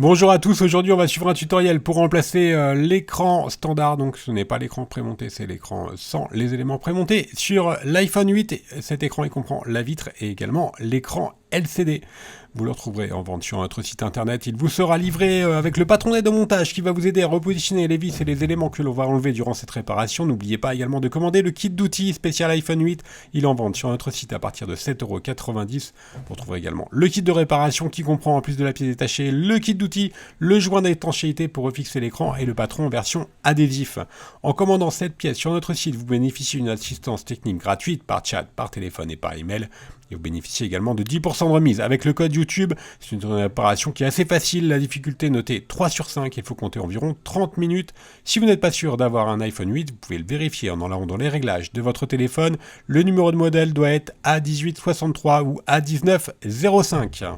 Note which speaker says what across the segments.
Speaker 1: Bonjour à tous, aujourd'hui on va suivre un tutoriel pour remplacer l'écran standard, donc ce n'est pas l'écran prémonté, c'est l'écran sans les éléments prémontés sur l'iPhone 8. Cet écran il comprend la vitre et également l'écran LCD. Vous le retrouverez en vente sur notre site internet. Il vous sera livré avec le patron d'aide au montage qui va vous aider à repositionner les vis et les éléments que l'on va enlever durant cette réparation. N'oubliez pas également de commander le kit d'outils spécial iPhone 8. Il est en vente sur notre site à partir de 7,90 €. Vous retrouverez également le kit de réparation qui comprend en plus de la pièce détachée, le kit d'outils, le joint d'étanchéité pour refixer l'écran et le patron en version adhésif. En commandant cette pièce sur notre site, vous bénéficiez d'une assistance technique gratuite par chat, par téléphone et par email. Et vous bénéficiez également de 10% de remise avec le code YouTube. C'est une réparation qui est assez facile. La difficulté notée 3 sur 5. Il faut compter environ 30 minutes. Si vous n'êtes pas sûr d'avoir un iPhone 8, vous pouvez le vérifier en allant dans les réglages de votre téléphone. Le numéro de modèle doit être A1863 ou A1905.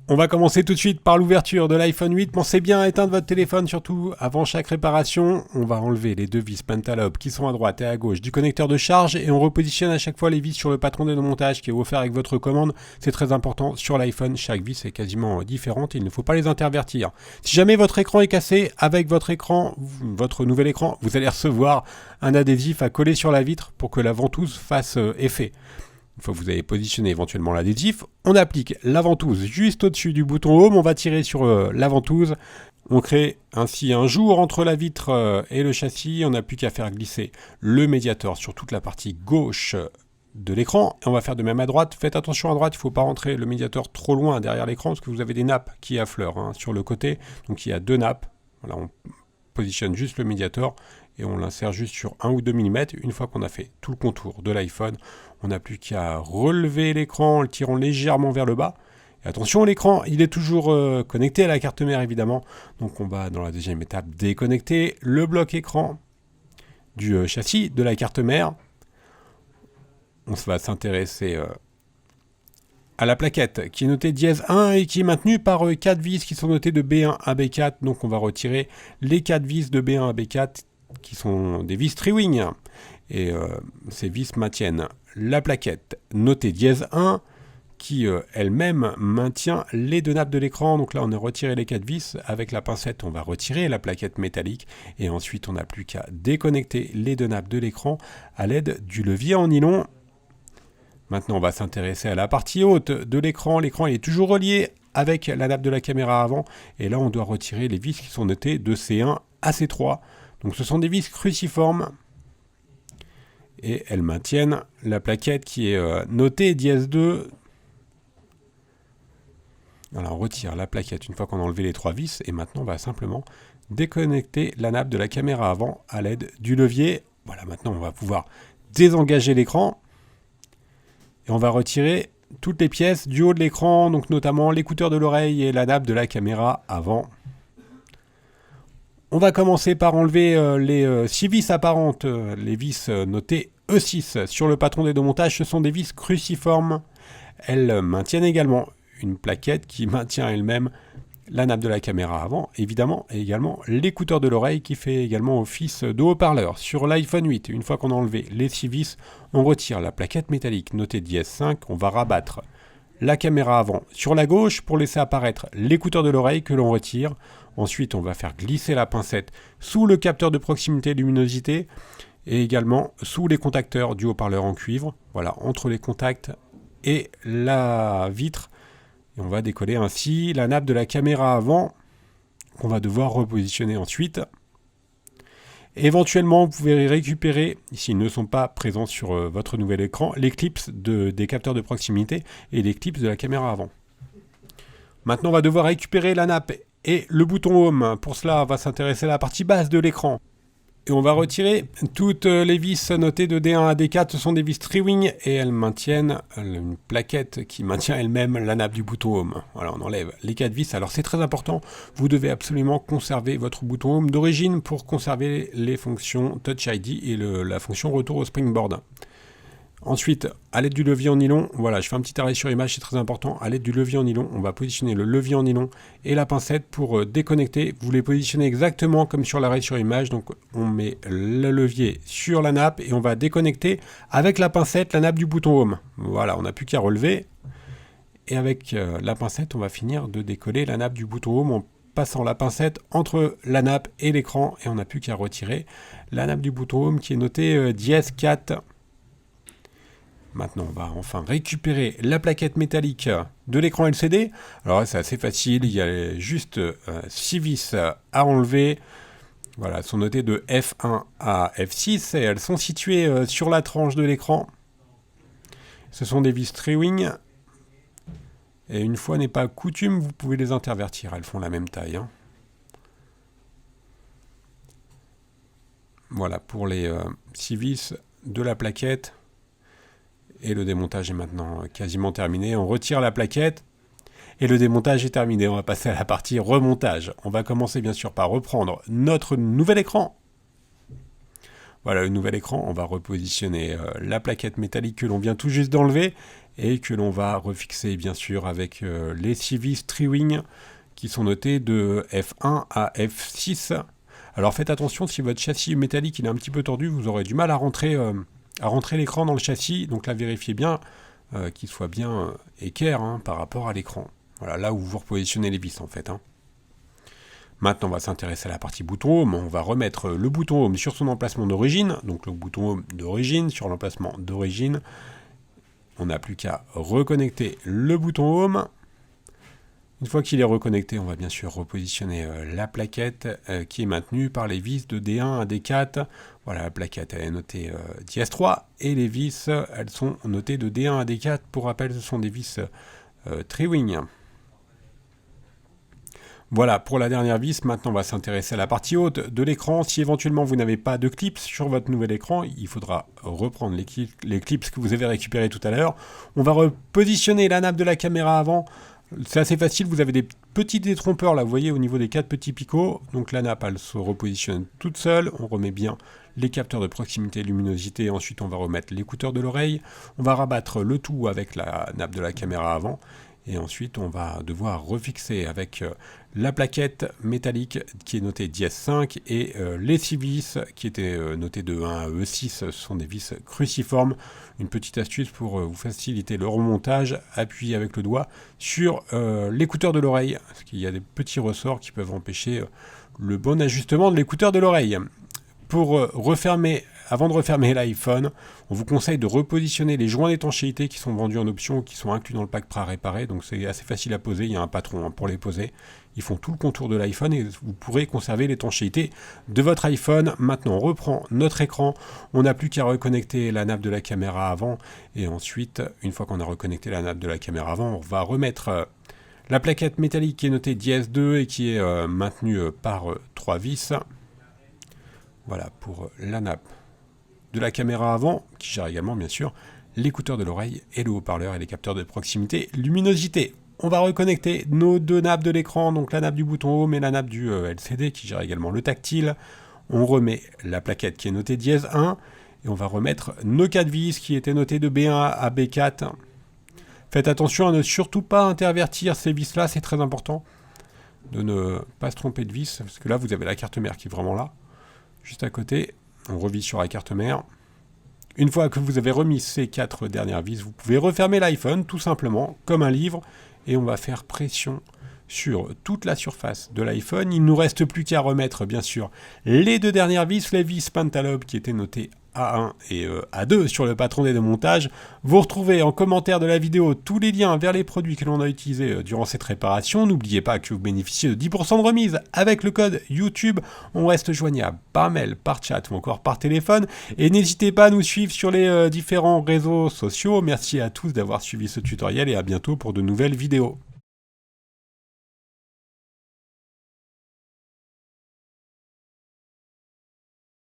Speaker 1: On va commencer tout de suite par l'ouverture de l'iPhone 8. Pensez bien à éteindre votre téléphone, surtout avant chaque réparation. On va enlever les deux vis Pentalobe qui sont à droite et à gauche du connecteur de charge et on repositionne à chaque fois les vis sur le patron de montage qui est offert avec votre commande. C'est très important sur l'iPhone, chaque vis est quasiment différente et il ne faut pas les intervertir. Si jamais votre écran est cassé, avec votre écran, votre nouvel écran, vous allez recevoir un adhésif à coller sur la vitre pour que la ventouse fasse effet. Une fois que vous avez positionné éventuellement l'adhésif, on applique la ventouse juste au-dessus du bouton Home, on va tirer sur la ventouse. On crée ainsi un jour entre la vitre et le châssis, on n'a plus qu'à faire glisser le Mediator sur toute la partie gauche de l'écran. Et on va faire de même à droite. Faites attention à droite, il ne faut pas rentrer le Mediator trop loin derrière l'écran parce que vous avez des nappes qui affleurent sur le côté. Donc il y a deux nappes. Voilà, on positionne juste le Mediator et on l'insère juste sur 1 ou 2 mm. Une fois qu'on a fait tout le contour de l'iPhone, on n'a plus qu'à relever l'écran en le tirant légèrement vers le bas. Et attention, l'écran, il est toujours connecté à la carte mère évidemment. Donc on va dans la deuxième étape déconnecter le bloc écran du châssis de la carte mère. On va s'intéresser à la plaquette qui est notée dièse 1 et qui est maintenue par 4 vis qui sont notées de B1 à B4. Donc on va retirer les 4 vis de B1 à B4 qui sont des vis Triwing. Et ces vis maintiennent la plaquette notée dièse 1 qui elle-même maintient les deux nappes de l'écran. Donc là on a retiré les 4 vis. Avec la pincette on va retirer la plaquette métallique et ensuite on n'a plus qu'à déconnecter les deux nappes de l'écran à l'aide du levier en nylon. Maintenant on va s'intéresser à la partie haute de l'écran. L'écran est toujours relié avec la nappe de la caméra avant et là on doit retirer les vis qui sont notées de C1 à C3. Donc ce sont des vis cruciformes et elles maintiennent la plaquette qui est notée dièse 2. Alors on retire la plaquette une fois qu'on a enlevé les 3 vis et maintenant on va simplement déconnecter la nappe de la caméra avant à l'aide du levier. Voilà, maintenant on va pouvoir désengager l'écran et on va retirer toutes les pièces du haut de l'écran, donc notamment l'écouteur de l'oreille et la nappe de la caméra avant. On va commencer par enlever les 6 vis apparentes, les vis notées E6 sur le patron d'aide au montage. Ce sont des vis cruciformes. Elles maintiennent également une plaquette qui maintient elle-même la nappe de la caméra avant, évidemment, et également l'écouteur de l'oreille qui fait également office de haut-parleur. Sur l'iPhone 8, une fois qu'on a enlevé les 6 vis, on retire la plaquette métallique notée dièse 5, on va rabattre la caméra avant sur la gauche pour laisser apparaître l'écouteur de l'oreille que l'on retire. Ensuite, on va faire glisser la pincette sous le capteur de proximité luminosité et également sous les contacteurs du haut-parleur en cuivre. Voilà, entre les contacts et la vitre. Et on va décoller ainsi la nappe de la caméra avant qu'on va devoir repositionner ensuite. Éventuellement, vous pouvez récupérer, s'ils ne sont pas présents sur votre nouvel écran, les clips des capteurs de proximité et les clips de la caméra avant. Maintenant, on va devoir récupérer la nappe et le bouton Home. Pour cela, on va s'intéresser à la partie basse de l'écran. Et on va retirer toutes les vis notées de D1 à D4. Ce sont des vis Triwing et elles maintiennent une plaquette qui maintient elle-même la nappe du bouton Home. Voilà, on enlève les 4 vis. Alors c'est très important, vous devez absolument conserver votre bouton Home d'origine pour conserver les fonctions Touch ID et la fonction retour au springboard. Ensuite, à l'aide du levier en nylon, voilà, je fais un petit arrêt sur image, c'est très important. À l'aide du levier en nylon, on va positionner le levier en nylon et la pincette pour déconnecter. Vous les positionnez exactement comme sur l'arrêt sur image. Donc, on met le levier sur la nappe et on va déconnecter avec la pincette la nappe du bouton Home. Voilà, on n'a plus qu'à relever. Et avec la pincette, on va finir de décoller la nappe du bouton home en passant la pincette entre la nappe et l'écran. Et on n'a plus qu'à retirer la nappe du bouton home qui est notée dièse 4. Maintenant, on va enfin récupérer la plaquette métallique de l'écran LCD. Alors c'est assez facile, il y a juste 6 vis à enlever. Voilà, elles sont notées de F1 à F6 et elles sont situées sur la tranche de l'écran. Ce sont des vis Triwing. Et une fois n'est pas coutume, vous pouvez les intervertir, elles font la même taille. Hein. Voilà, pour les 6 vis de la plaquette. Et le démontage est maintenant quasiment terminé. On retire la plaquette et le démontage est terminé. On va passer à la partie remontage. On va commencer bien sûr par reprendre notre nouvel écran. Voilà le nouvel écran. On va repositionner la plaquette métallique que l'on vient tout juste d'enlever et que l'on va refixer bien sûr avec les 6 vis Triwing qui sont notés de F1 à F6. Alors faites attention, si votre châssis métallique il est un petit peu tordu, vous aurez du mal à rentrer l'écran dans le châssis, donc là vérifiez bien qu'il soit bien équerre par rapport à l'écran. Voilà, là où vous repositionnez les vis en fait. Hein. Maintenant on va s'intéresser à la partie bouton home, on va remettre le bouton home sur son emplacement d'origine, donc le bouton home d'origine sur l'emplacement d'origine. On n'a plus qu'à reconnecter le bouton home. Une fois qu'il est reconnecté, on va bien sûr repositionner la plaquette qui est maintenue par les vis de D1 à D4. Voilà, la plaquette elle est notée dièse 3 et les vis elles sont notées de D1 à D4. Pour rappel, ce sont des vis Triwing. Voilà pour la dernière vis. Maintenant, on va s'intéresser à la partie haute de l'écran. Si éventuellement vous n'avez pas de clips sur votre nouvel écran, il faudra reprendre les clips que vous avez récupérés tout à l'heure. On va repositionner la nappe de la caméra avant. C'est assez facile, vous avez des petits détrompeurs là, vous voyez au niveau des 4 petits picots, donc la nappe elle se repositionne toute seule, on remet bien les capteurs de proximité et luminosité, ensuite on va remettre l'écouteur de l'oreille, on va rabattre le tout avec la nappe de la caméra avant, et ensuite on va devoir refixer avec la plaquette métallique qui est notée dièse 5 et les 6 vis qui étaient notées de 1 à E6, ce sont des vis cruciformes. Une petite astuce pour vous faciliter le remontage, appuyez avec le doigt sur l'écouteur de l'oreille, parce qu'il y a des petits ressorts qui peuvent empêcher le bon ajustement de l'écouteur de l'oreille. Pour avant de refermer l'iPhone, on vous conseille de repositionner les joints d'étanchéité qui sont vendus en option, qui sont inclus dans le pack prêt à réparer, donc c'est assez facile à poser, il y a un patron pour les poser. Ils font tout le contour de l'iPhone et vous pourrez conserver l'étanchéité de votre iPhone. Maintenant, on reprend notre écran, on n'a plus qu'à reconnecter la nappe de la caméra avant, et ensuite, une fois qu'on a reconnecté la nappe de la caméra avant, on va remettre la plaquette métallique qui est notée dièse 2 et qui est maintenue par 3 vis. Voilà pour la nappe de la caméra avant, qui gère également bien sûr l'écouteur de l'oreille et le haut-parleur et les capteurs de proximité luminosité. On va reconnecter nos 2 nappes de l'écran, donc la nappe du bouton home et la nappe du LCD qui gère également le tactile. On remet la plaquette qui est notée dièse 1 et on va remettre nos 4 vis qui étaient notées de B1 à B4. Faites attention à ne surtout pas intervertir ces vis-là, c'est très important de ne pas se tromper de vis, parce que là vous avez la carte mère qui est vraiment là. Juste à côté, on revise sur la carte mère. Une fois que vous avez remis ces 4 dernières vis, vous pouvez refermer l'iPhone tout simplement, comme un livre, et on va faire pression sur toute la surface de l'iPhone. Il ne nous reste plus qu'à remettre, bien sûr, les 2 dernières vis, les vis Pentalobe qui étaient notées A1 et A2 sur le patron des démontages. Vous retrouvez en commentaire de la vidéo tous les liens vers les produits que l'on a utilisés durant cette réparation. N'oubliez pas que vous bénéficiez de 10% de remise avec le code YouTube. On reste joignable par mail, par chat ou encore par téléphone. Et n'hésitez pas à nous suivre sur les différents réseaux sociaux. Merci à tous d'avoir suivi ce tutoriel et à bientôt pour de nouvelles vidéos.